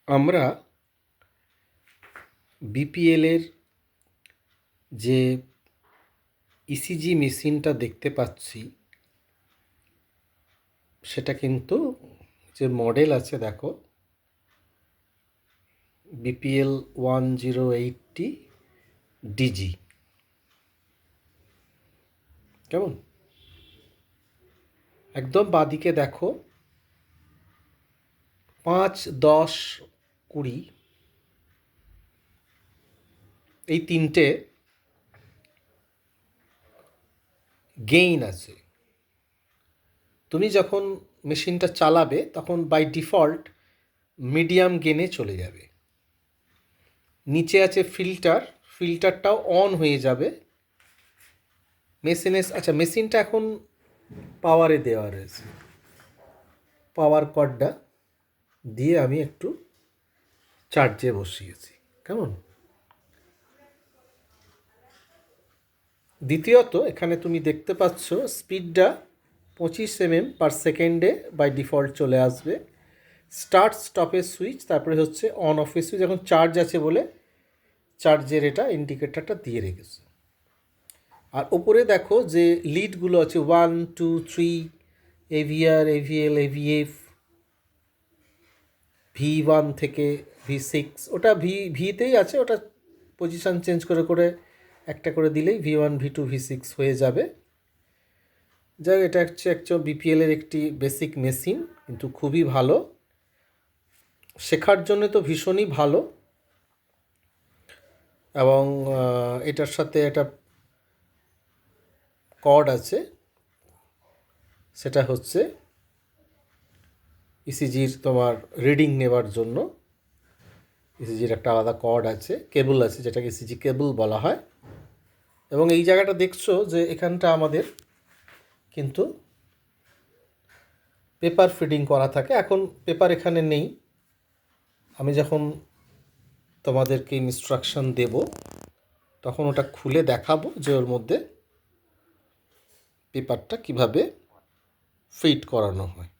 আমরা বিপিএলের যে ইসিজি মেশিনটা দেখতে পাচ্ছি সেটা কিন্তু যে মডেল আছে দেখো, বিপিএল 1080 ডিজি। কেমন? একদম বাঁদিকে দেখো 5, 10, 20 এই তিনটে গেইন আছে। তুমি যখন মেশিনটা চালাবে তখন বাই ডিফল্ট মিডিয়াম গেনে চলে যাবে। নিচে আছে ফিল্টারটাও অন হয়ে যাবে। আচ্ছা, মেশিনটা এখন পাওয়ারে দেওয়া রয়েছে। পাওয়ার কর্ডটা দিয়ে আমি একটু চার্জে বসিয়েছি। কেমন? দ্বিতীয়ত এখানে তুমি দেখতে পাচ্ছ স্পিডটা 25 mm/সেকেন্ডে বাই ডিফল্ট চলে আসবে। স্টার্ট স্টপের সুইচ, তারপরে হচ্ছে অন অফের সুইচ। এখন চার্জ আছে বলে চার্জের এটা ইন্ডিকেটারটা দিয়ে রেখেছে। আর ওপরে দেখো যে লিডগুলো আছে 1, 2, 3, এভিআর, এভিএল, এভিএফ, V1 থেকে V6, ওটা ভিতেই আছে। ওটা পজিশান চেঞ্জ করে করে একটা করে দিলেই V1, V2, V6 হয়ে যাবে। যাই হোক, এটা হচ্ছে অ্যাকচুয়াল বিপিএলের একটি বেসিক মেশিন, কিন্তু খুবই ভালো। শেখার জন্য তো ভীষণই ভালো। এবং এটার সাথে একটা কর্ড আছে, সেটা হচ্ছে ইসিজির তোমার রিডিং নেওয়ার জন্য। ইসিজির একটা আলাদা কর্ড আছে, কেবল আছে, যেটাকে ইসিজি কেবল বলা হয়। এবং এই জায়গাটা দেখছো যে এখানটা আমাদের কিন্তু পেপার ফিডিং করা থাকে। এখন পেপার এখানে নেই। আমি যখন তোমাদেরকে ইনস্ট্রাকশন দেব তখন ওটা খুলে দেখাবো যে ওর মধ্যে পেপারটা কিভাবে ফিট করানো হয়।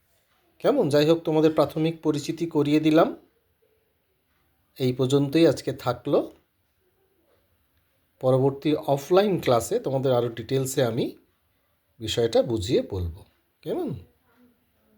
কেমন? যাই হোক, তোমাদের প্রাথমিক পরিচিতি করিয়ে দিলাম। এই পর্যন্তই আজকে থাকলো। পরবর্তী অফলাইন ক্লাসে তোমাদের আরও ডিটেলসে আমি বিষয়টা বুঝিয়ে বলবো। কেমন?